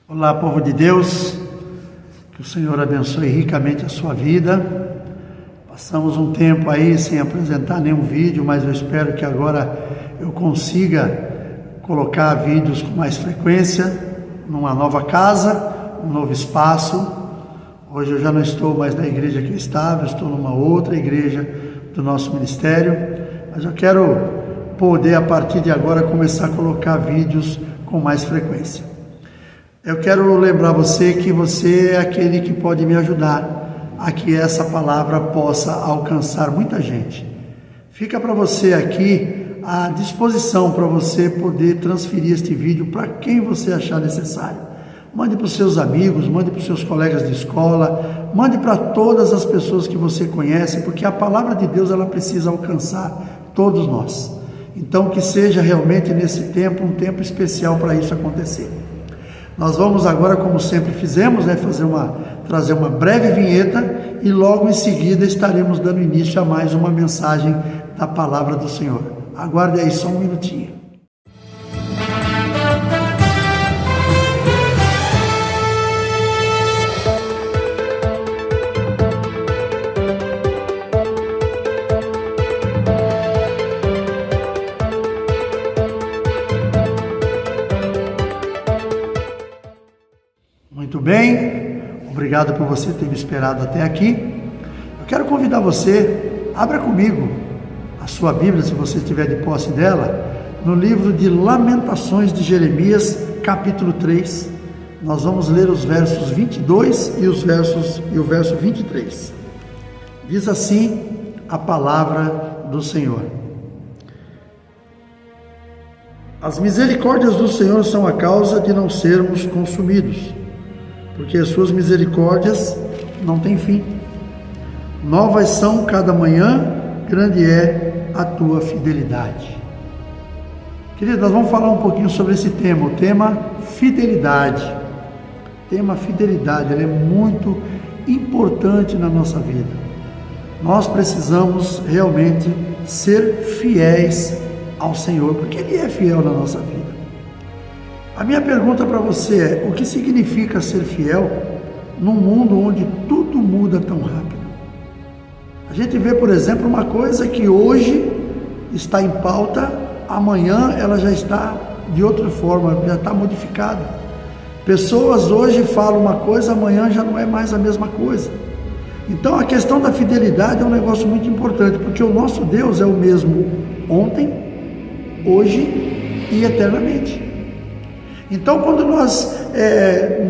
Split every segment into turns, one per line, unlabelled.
Olá, povo de Deus, que o Senhor abençoe ricamente a sua vida. Passamos um tempo aí sem apresentar nenhum vídeo, mas eu espero que agora eu consiga colocar vídeos com mais frequência, numa nova casa, um novo espaço. Hoje eu já não estou mais na igreja que eu estava, eu estou numa outra igreja do nosso ministério, mas eu quero poder a partir de agora começar a colocar vídeos com mais frequência. Eu quero lembrar você que você é aquele que pode me ajudar a que essa palavra possa alcançar muita gente. Fica para você aqui à disposição para você poder transferir este vídeo para quem você achar necessário. Mande para os seus amigos, mande para os seus colegas de escola, mande para todas as pessoas que você conhece, porque a palavra de Deus ela precisa alcançar todos nós. Então que seja realmente nesse tempo um tempo especial para isso acontecer. Nós vamos agora, como sempre fizemos, trazer uma breve vinheta e logo em seguida estaremos dando início a mais uma mensagem da palavra do Senhor. Aguarde aí só um minutinho. Muito bem, obrigado por você ter me esperado até aqui. Eu quero convidar você, abra comigo a sua Bíblia, se você estiver de posse dela, no livro de Lamentações de Jeremias, capítulo 3. Nós vamos ler os versos 22 e o verso 23. Diz assim a palavra do Senhor. As misericórdias do Senhor são a causa de não sermos consumidos, porque as suas misericórdias não têm fim. Novas são cada manhã, grande é a tua fidelidade. Queridos, nós vamos falar um pouquinho sobre esse tema, o tema fidelidade. O tema fidelidade, ele é muito importante na nossa vida. Nós precisamos realmente ser fiéis ao Senhor, porque Ele é fiel na nossa vida. A minha pergunta para você é: o que significa ser fiel num mundo onde tudo muda tão rápido? A gente vê, por exemplo, uma coisa que hoje está em pauta, amanhã ela já está de outra forma, já está modificada. Pessoas hoje falam uma coisa, amanhã já não é mais a mesma coisa. Então a questão da fidelidade é um negócio muito importante, porque o nosso Deus é o mesmo ontem, hoje e eternamente. Então,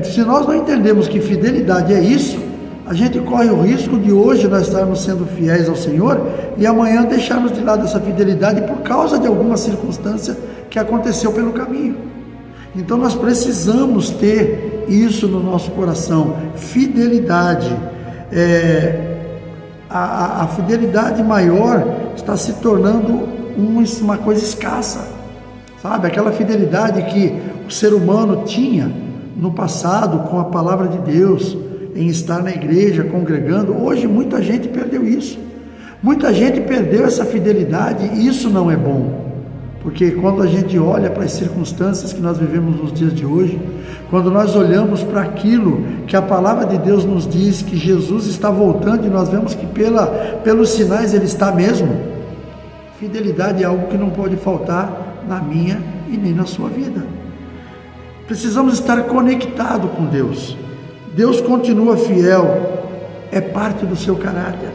se nós não entendemos que fidelidade é isso, a gente corre o risco de hoje nós estarmos sendo fiéis ao Senhor e amanhã deixarmos de lado essa fidelidade por causa de alguma circunstância que aconteceu pelo caminho. Então, nós precisamos ter isso no nosso coração, fidelidade. A fidelidade maior está se tornando uma coisa escassa, sabe? Aquela fidelidade que o ser humano tinha no passado com a palavra de Deus, em estar na igreja, congregando. Hoje muita gente perdeu isso. Muita gente perdeu essa fidelidade e isso não é bom. Porque quando a gente olha para as circunstâncias que nós vivemos nos dias de hoje, quando nós olhamos para aquilo que a palavra de Deus nos diz, que Jesus está voltando e nós vemos que pelos sinais Ele está mesmo, fidelidade é algo que não pode faltar na minha e nem na sua vida. Precisamos estar conectados com Deus. Deus continua fiel, é parte do seu caráter.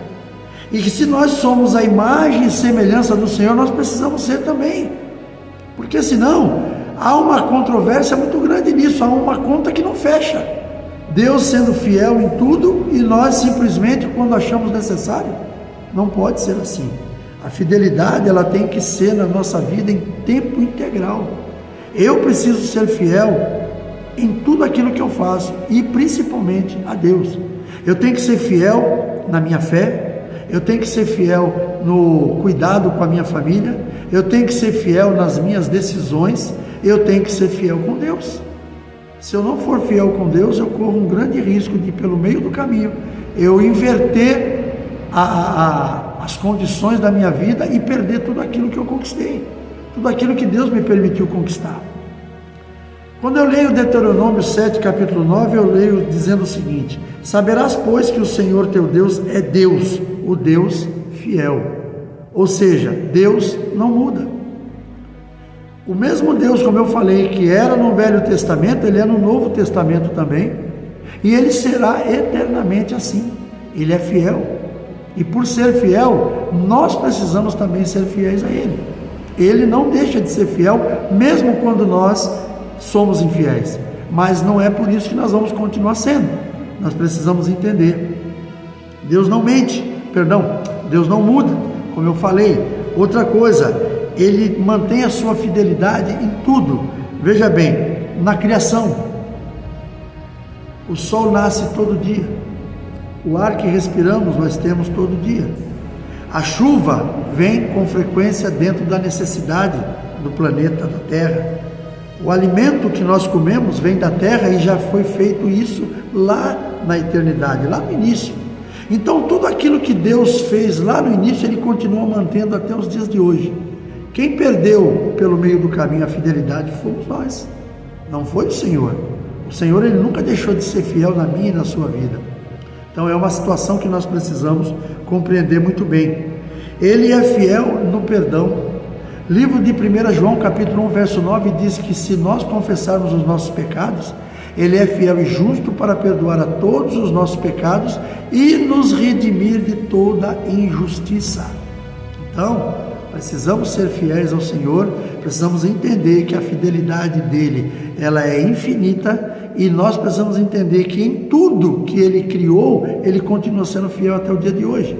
E que se nós somos a imagem e semelhança do Senhor, nós precisamos ser também. Porque senão, há uma controvérsia muito grande nisso, há uma conta que não fecha. Deus sendo fiel em tudo e nós simplesmente quando achamos necessário. Não pode ser assim. A fidelidade ela tem que ser na nossa vida em tempo integral. Eu preciso ser fiel em tudo aquilo que eu faço e principalmente a Deus. Eu tenho que ser fiel na minha fé, eu tenho que ser fiel no cuidado com a minha família, eu tenho que ser fiel nas minhas decisões, eu tenho que ser fiel com Deus. Se eu não for fiel com Deus, eu corro um grande risco de, pelo meio do caminho, eu inverter as condições da minha vida e perder tudo aquilo que eu conquistei, tudo aquilo que Deus me permitiu conquistar. Quando eu leio Deuteronômio 7, capítulo 9, eu leio dizendo o seguinte: saberás, pois, que o Senhor teu Deus é Deus, o Deus fiel. Ou seja, Deus não muda. O mesmo Deus, como eu falei, que era no Velho Testamento, Ele é no Novo Testamento também, e Ele será eternamente assim. Ele é fiel, e por ser fiel, nós precisamos também ser fiéis a Ele. Ele não deixa de ser fiel, mesmo quando nós somos infiéis, mas não é por isso que nós vamos continuar sendo. Nós precisamos entender, Deus não mente, Deus não muda, como eu falei. Outra coisa, Ele mantém a sua fidelidade em tudo. Veja bem, na criação, o sol nasce todo dia, o ar que respiramos nós temos todo dia, a chuva vem com frequência dentro da necessidade do planeta, da Terra. O alimento que nós comemos vem da terra e já foi feito isso lá na eternidade, lá no início. Então tudo aquilo que Deus fez lá no início, Ele continua mantendo até os dias de hoje. Quem perdeu pelo meio do caminho a fidelidade fomos nós, não foi o Senhor. O Senhor, Ele nunca deixou de ser fiel na minha e na sua vida. Então é uma situação que nós precisamos compreender muito bem. Ele é fiel no perdão. Livro de 1 João, capítulo 1, verso 9, diz que se nós confessarmos os nossos pecados, Ele é fiel e justo para perdoar a todos os nossos pecados e nos redimir de toda injustiça. Então, precisamos ser fiéis ao Senhor, precisamos entender que a fidelidade dEle, ela é infinita, e nós precisamos entender que em tudo que Ele criou, Ele continua sendo fiel até o dia de hoje.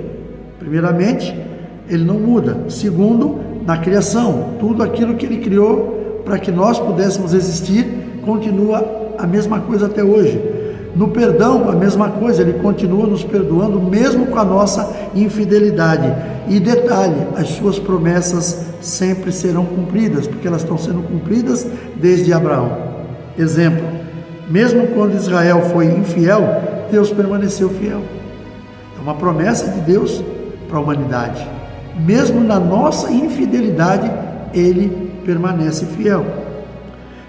Primeiramente, Ele não muda. Segundo, na criação, tudo aquilo que Ele criou para que nós pudéssemos existir, continua a mesma coisa até hoje. No perdão, a mesma coisa, Ele continua nos perdoando, mesmo com a nossa infidelidade. E detalhe, as suas promessas sempre serão cumpridas, porque elas estão sendo cumpridas desde Abraão. Exemplo, mesmo quando Israel foi infiel, Deus permaneceu fiel. É uma promessa de Deus para a humanidade. Mesmo na nossa infidelidade, Ele permanece fiel.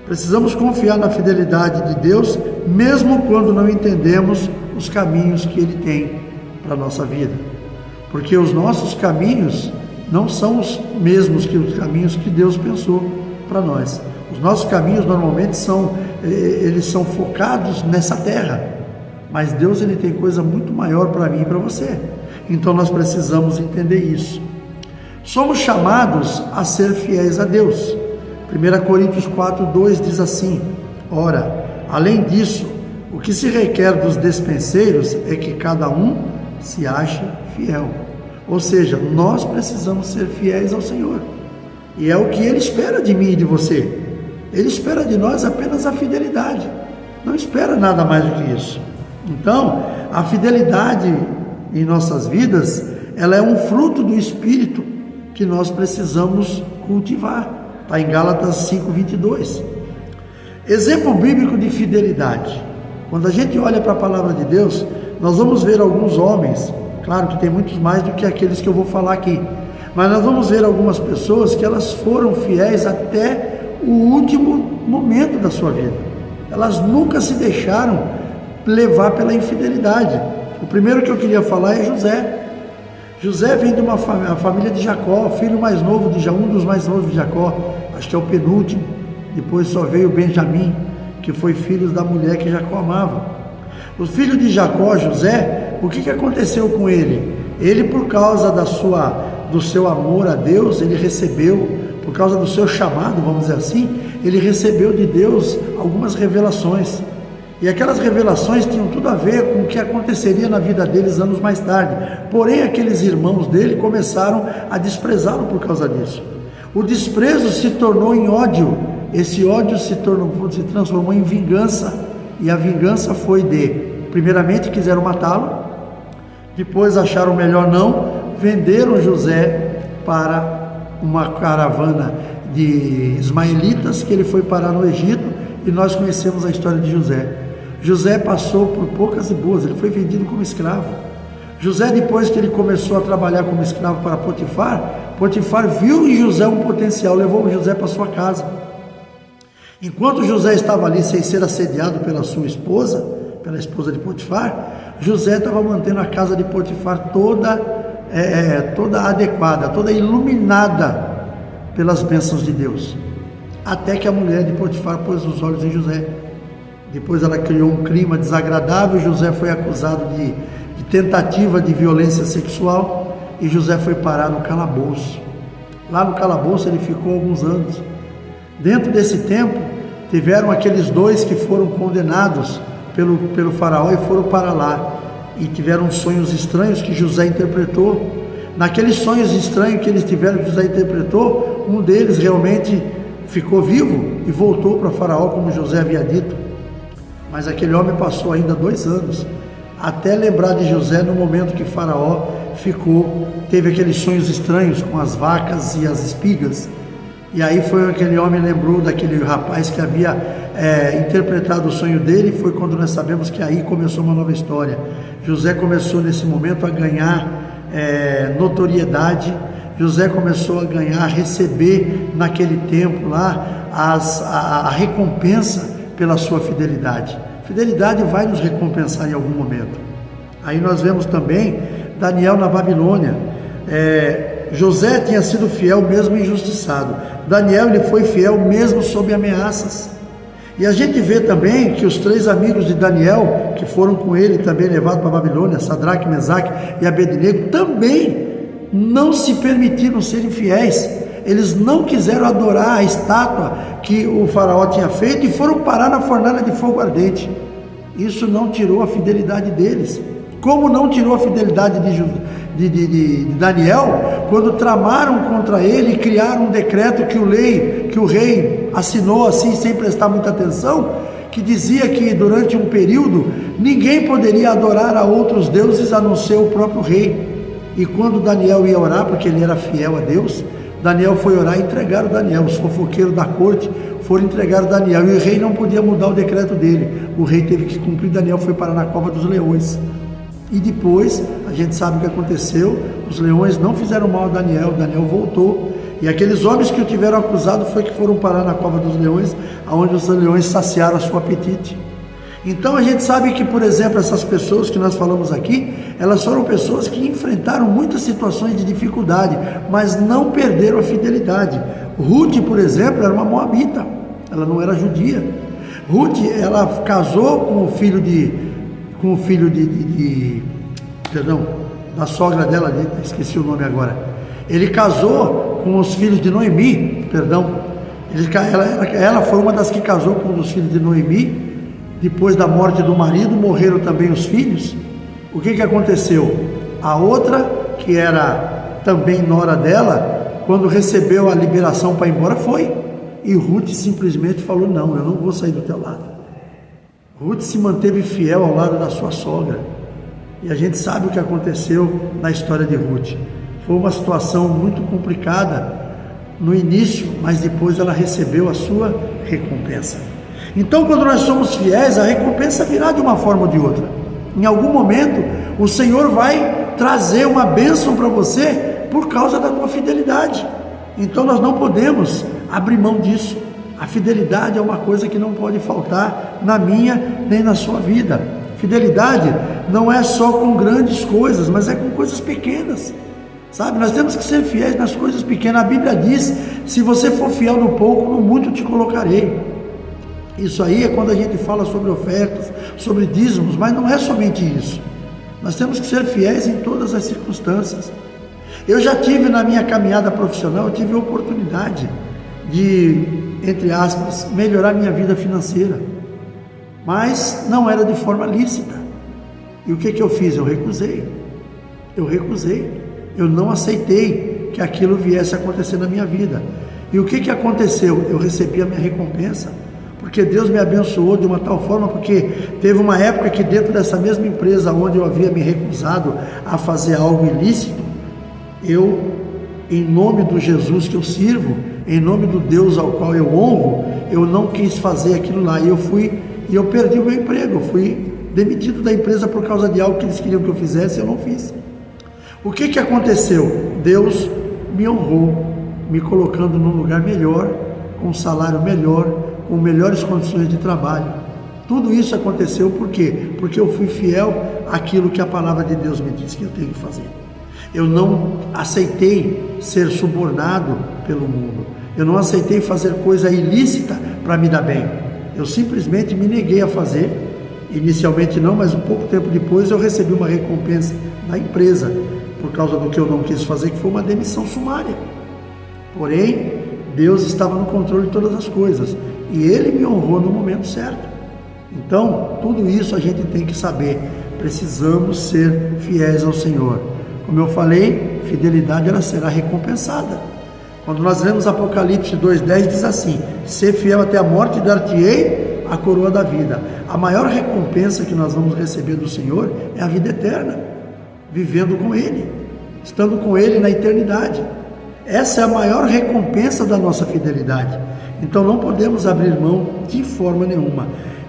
Precisamos confiar na fidelidade de Deus, mesmo quando não entendemos os caminhos que Ele tem para a nossa vida. Porque os nossos caminhos não são os mesmos que os caminhos que Deus pensou para nós. Os nossos caminhos normalmente eles são focados nessa terra, mas Deus, Ele tem coisa muito maior para mim e para você. Então nós precisamos entender isso. Somos chamados a ser fiéis a Deus. 1 Coríntios 4:2 diz assim: ora, além disso, o que se requer dos despenseiros é que cada um se ache fiel. Ou seja, nós precisamos ser fiéis ao Senhor. E é o que Ele espera de mim e de você. Ele espera de nós apenas a fidelidade. Não espera nada mais do que isso. Então, a fidelidade em nossas vidas, ela é um fruto do Espírito que nós precisamos cultivar. Está em Gálatas 5:22. Exemplo bíblico de fidelidade. Quando a gente olha para a palavra de Deus, nós vamos ver alguns homens, claro que tem muitos mais do que aqueles que eu vou falar aqui, mas nós vamos ver algumas pessoas que elas foram fiéis até o último momento da sua vida. Elas nunca se deixaram levar pela infidelidade. O primeiro que eu queria falar é José. José vem de uma família de Jacó, filho mais novo de um dos mais novos de Jacó, acho que é o penúltimo. Depois só veio Benjamim, que foi filho da mulher que Jacó amava. O filho de Jacó, José, o que aconteceu com ele? Ele, por causa do seu amor a Deus, ele recebeu, por causa do seu chamado, vamos dizer assim, ele recebeu de Deus algumas revelações. E aquelas revelações tinham tudo a ver com o que aconteceria na vida deles anos mais tarde. Porém, aqueles irmãos dele começaram a desprezá-lo por causa disso. O desprezo se tornou em ódio. Esse ódio se transformou em vingança. E a vingança foi primeiramente quiseram matá-lo, depois acharam melhor não, venderam José para uma caravana de ismaelitas, que ele foi parar no Egito, e nós conhecemos a história de José. José passou por poucas e boas, ele foi vendido como escravo. José, depois que ele começou a trabalhar como escravo para Potifar, Potifar viu em José um potencial, levou José para sua casa. Enquanto José estava ali sem ser assediado pela sua esposa, pela esposa de Potifar, José estava mantendo a casa de Potifar toda adequada, toda iluminada pelas bênçãos de Deus. Até que a mulher de Potifar pôs os olhos em José. Depois ela criou um clima desagradável, José foi acusado de tentativa de violência sexual e José foi parar no calabouço. Lá no calabouço ele ficou alguns anos. Dentro desse tempo, tiveram aqueles dois que foram condenados pelo faraó e foram para lá. E tiveram sonhos estranhos que José interpretou. Naqueles sonhos estranhos que eles tiveram, que José interpretou, um deles realmente ficou vivo e voltou para o faraó, como José havia dito. Mas aquele homem passou ainda 2 anos, até lembrar de José no momento que Faraó teve aqueles sonhos estranhos com as vacas e as espigas. E aí foi aquele homem lembrou daquele rapaz que havia interpretado o sonho dele, e foi quando nós sabemos que aí começou uma nova história. José começou nesse momento a ganhar notoriedade, José começou a receber naquele tempo lá a recompensa pela sua fidelidade. Fidelidade vai nos recompensar em algum momento. Aí nós vemos também Daniel na Babilônia. José tinha sido fiel mesmo injustiçado. Daniel ele foi fiel mesmo sob ameaças. E a gente vê também que os 3 amigos de Daniel, que foram com ele também levados para a Babilônia, Sadraque, Mesaque e Abednego, também não se permitiram serem fiéis. Eles não quiseram adorar a estátua que o faraó tinha feito e foram parar na fornalha de fogo ardente. Isso não tirou a fidelidade deles. Como não tirou a fidelidade de Daniel, quando tramaram contra ele e criaram um decreto que o rei assinou assim, sem prestar muita atenção, que dizia que durante um período ninguém poderia adorar a outros deuses a não ser o próprio rei. E quando Daniel ia orar, porque ele era fiel a Deus, Daniel foi orar e entregaram Daniel. Os fofoqueiros da corte foram entregar Daniel, e o rei não podia mudar o decreto dele. O rei teve que cumprir. Daniel foi parar na cova dos leões. E depois, a gente sabe o que aconteceu, os leões não fizeram mal a Daniel, Daniel voltou, e aqueles homens que o tiveram acusado que foram parar na cova dos leões, onde os leões saciaram a seu apetite. Então a gente sabe que, por exemplo, essas pessoas que nós falamos aqui, elas foram pessoas que enfrentaram muitas situações de dificuldade, mas não perderam a fidelidade. Ruth, por exemplo, era uma moabita, ela não era judia. Ruth, ela casou com o filho da sogra dela, esqueci o nome agora. Ele casou com os filhos de Noemi, ela foi uma das que casou com os filhos de Noemi. Depois da morte do marido, morreram também os filhos. O que aconteceu? A outra, que era também nora dela, quando recebeu a liberação para ir embora, foi. E Ruth simplesmente falou: não, eu não vou sair do teu lado. Ruth se manteve fiel ao lado da sua sogra. E a gente sabe o que aconteceu na história de Ruth. Foi uma situação muito complicada no início, mas depois ela recebeu a sua recompensa. Então, quando nós somos fiéis, a recompensa virá de uma forma ou de outra. Em algum momento, o Senhor vai trazer uma bênção para você por causa da tua fidelidade. Então, nós não podemos abrir mão disso. A fidelidade é uma coisa que não pode faltar na minha nem na sua vida. Fidelidade não é só com grandes coisas, mas é com coisas pequenas. Sabe, nós temos que ser fiéis nas coisas pequenas. A Bíblia diz: se você for fiel no pouco, no muito te colocarei. Isso aí é quando a gente fala sobre ofertas, sobre dízimos, mas não é somente isso. Nós temos que ser fiéis em todas as circunstâncias. Eu já tive na minha caminhada profissional, eu tive a oportunidade de, entre aspas, melhorar minha vida financeira, mas não era de forma lícita. E o que eu fiz? Eu recusei, eu não aceitei que aquilo viesse a acontecer na minha vida. E o que aconteceu? Eu recebi a minha recompensa, porque Deus me abençoou de uma tal forma, porque teve uma época que dentro dessa mesma empresa onde eu havia me recusado a fazer algo ilícito, eu, em nome do Jesus que eu sirvo, em nome do Deus ao qual eu honro, eu não quis fazer aquilo lá, e eu perdi o meu emprego, eu fui demitido da empresa por causa de algo que eles queriam que eu fizesse e eu não fiz. O que aconteceu? Deus me honrou, me colocando num lugar melhor, com um salário melhor, com melhores condições de trabalho. Tudo isso aconteceu por quê? Porque eu fui fiel àquilo que a palavra de Deus me disse que eu tenho que fazer. Eu não aceitei ser subornado pelo mundo. Eu não aceitei fazer coisa ilícita para me dar bem. Eu simplesmente me neguei a fazer. Inicialmente não, mas um pouco tempo depois eu recebi uma recompensa da empresa por causa do que eu não quis fazer, que foi uma demissão sumária. Porém, Deus estava no controle de todas as coisas e Ele me honrou no momento certo. Então, tudo isso a gente tem que saber. Precisamos ser fiéis ao Senhor. Como eu falei, fidelidade ela será recompensada. Quando nós lemos Apocalipse 2:10, diz assim: ser fiel até a morte, dar-te-ei a coroa da vida. A maior recompensa que nós vamos receber do Senhor é a vida eterna, vivendo com Ele, estando com Ele na eternidade. Essa é a maior recompensa da nossa fidelidade. Então não podemos abrir mão de forma nenhuma.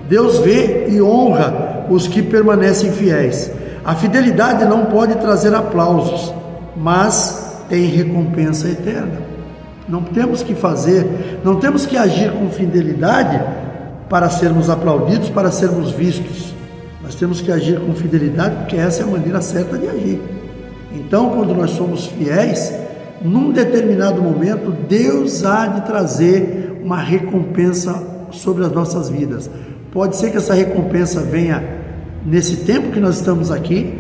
Deus vê e honra os que permanecem fiéis. A fidelidade não pode trazer aplausos, mas tem recompensa eterna. Não temos que fazer, não temos que agir com fidelidade para sermos aplaudidos, para sermos vistos. Nós temos que agir com fidelidade, porque essa é a maneira certa de agir. Então, quando nós somos fiéis, num determinado momento, Deus há de trazer uma recompensa sobre as nossas vidas. Pode ser que essa recompensa venha nesse tempo que nós estamos aqui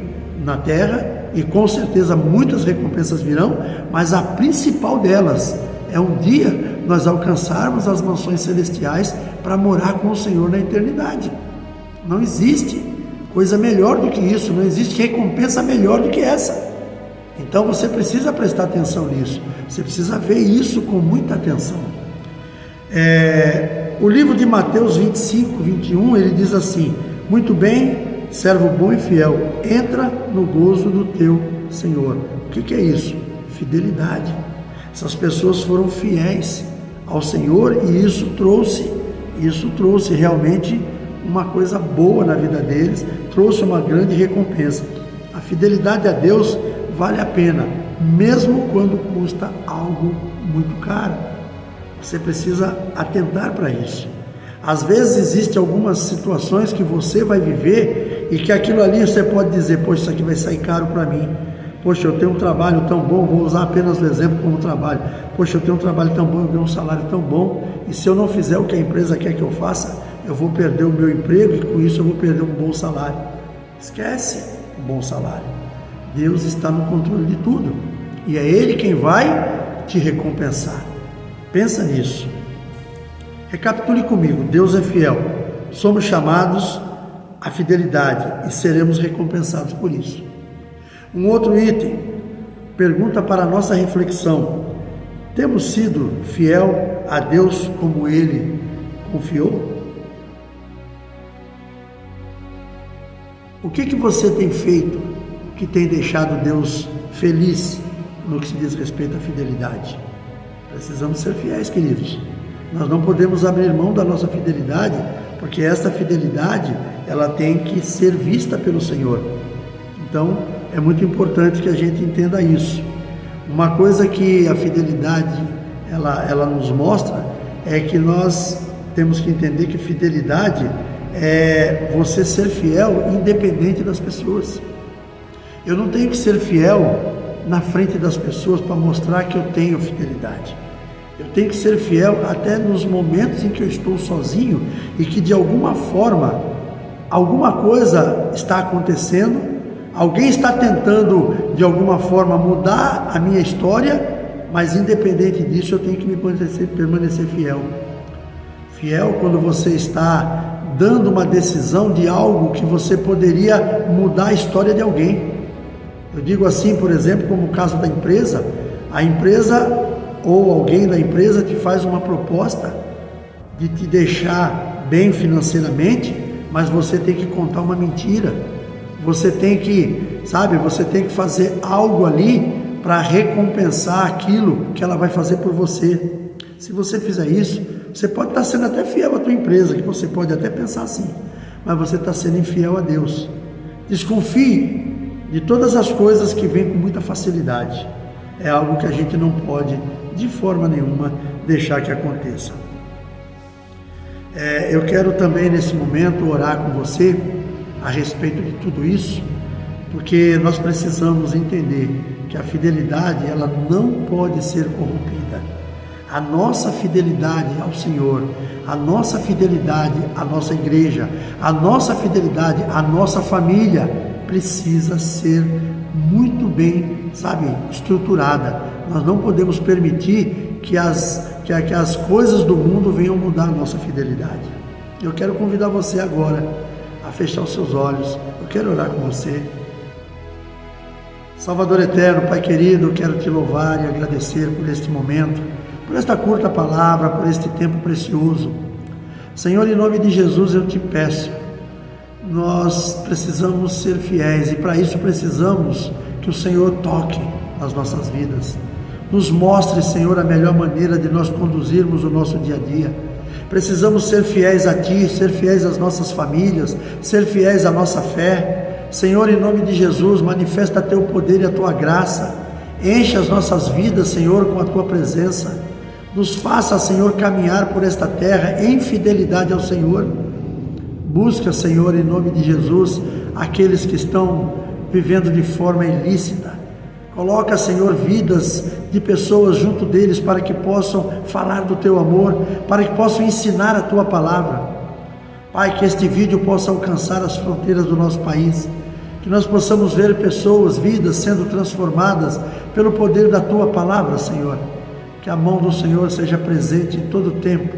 na terra, e com certeza muitas recompensas virão, mas a principal delas é um dia nós alcançarmos as mansões celestiais para morar com o Senhor na eternidade. Não existe coisa melhor do que isso, não existe recompensa melhor do que essa. Então você precisa prestar atenção nisso, você precisa ver isso com muita atenção. O livro de Mateus 25:21, ele diz assim: muito bem, servo bom e fiel, entra no gozo do teu Senhor. O que é isso? Fidelidade. Essas pessoas foram fiéis ao Senhor e isso trouxe realmente uma coisa boa na vida deles, trouxe uma grande recompensa. A fidelidade a Deus vale a pena, mesmo quando custa algo muito caro. Você precisa atentar para isso. Às vezes existem algumas situações que você vai viver e que aquilo ali você pode dizer: poxa, isso aqui vai sair caro para mim. Poxa, eu tenho um trabalho tão bom, vou usar apenas o exemplo como trabalho. Poxa, eu tenho um trabalho tão bom, eu ganho um salário tão bom, e se eu não fizer o que a empresa quer que eu faça, eu vou perder o meu emprego e com isso eu vou perder um bom salário. Esquece o bom salário. Deus está no controle de tudo e é Ele quem vai te recompensar. Pensa nisso. Recapitule comigo: Deus é fiel, somos chamados à fidelidade e seremos recompensados por isso. Um outro item, pergunta para a nossa reflexão: temos sido fiel a Deus como Ele confiou? O que você tem feito que tem deixado Deus feliz no que se diz respeito à fidelidade? Precisamos ser fiéis, queridos. Nós não podemos abrir mão da nossa fidelidade, porque esta fidelidade ela tem que ser vista pelo Senhor. Então, é muito importante que a gente entenda isso. Uma coisa que a fidelidade ela nos mostra é que nós temos que entender que fidelidade é você ser fiel independente das pessoas. Eu não tenho que ser fiel na frente das pessoas para mostrar que eu tenho fidelidade. Eu tenho que ser fiel até nos momentos em que eu estou sozinho e que de alguma forma, alguma coisa está acontecendo, alguém está tentando de alguma forma mudar a minha história, mas independente disso eu tenho que permanecer fiel. Fiel quando você está dando uma decisão de algo que você poderia mudar a história de alguém. Eu digo assim, por exemplo, como o caso da empresa, a empresa ou alguém da empresa te faz uma proposta de te deixar bem financeiramente, mas você tem que contar uma mentira. Você tem que, você tem que fazer algo ali para recompensar aquilo que ela vai fazer por você. Se você fizer isso, você pode estar sendo até fiel à tua empresa, que você pode até pensar assim, mas você está sendo infiel a Deus. Desconfie de todas as coisas que vêm com muita facilidade. É algo que a gente não pode, de forma nenhuma, deixar que aconteça. Eu quero também nesse momento orar com você a respeito de tudo isso, porque nós precisamos entender que a fidelidade ela não pode ser corrompida. A nossa fidelidade ao Senhor, a nossa fidelidade à nossa igreja, a nossa fidelidade à nossa família precisa ser muito bem, estruturada. Nós não podemos permitir que as coisas do mundo venham mudar a nossa fidelidade. Eu quero convidar você agora a fechar os seus olhos. Eu quero orar com você. Salvador eterno, Pai querido, eu quero te louvar e agradecer por este momento, por esta curta palavra, por este tempo precioso. Senhor, em nome de Jesus eu te peço, nós precisamos ser fiéis e para isso precisamos que o Senhor toque nas nossas vidas. Nos mostre, Senhor, a melhor maneira de nós conduzirmos o nosso dia a dia. Precisamos ser fiéis a Ti, ser fiéis às nossas famílias, ser fiéis à nossa fé. Senhor, em nome de Jesus, manifesta Teu poder e a Tua graça. Enche as nossas vidas, Senhor, com a Tua presença. Nos faça, Senhor, caminhar por esta terra em fidelidade ao Senhor. Busca, Senhor, em nome de Jesus, aqueles que estão vivendo de forma ilícita. Coloca, Senhor, vidas de pessoas junto deles para que possam falar do Teu amor, para que possam ensinar a Tua palavra. Pai, que este vídeo possa alcançar as fronteiras do nosso país, que nós possamos ver pessoas, vidas sendo transformadas pelo poder da Tua palavra, Senhor. Que a mão do Senhor seja presente em todo o tempo,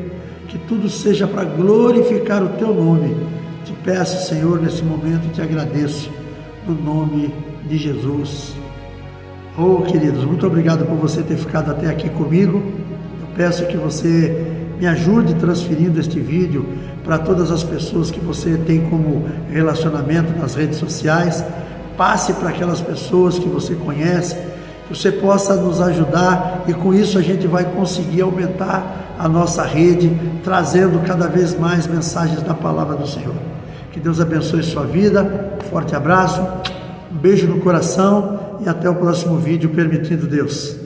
que tudo seja para glorificar o Teu nome. Te peço, Senhor, nesse momento, e te agradeço, no nome de Jesus. Oh, queridos, muito obrigado por você ter ficado até aqui comigo. Eu peço que você me ajude transferindo este vídeo para todas as pessoas que você tem como relacionamento nas redes sociais. Passe para aquelas pessoas que você conhece, que você possa nos ajudar e com isso a gente vai conseguir aumentar a nossa rede, trazendo cada vez mais mensagens da palavra do Senhor. Que Deus abençoe sua vida, um forte abraço, um beijo no coração e até o próximo vídeo, permitindo Deus.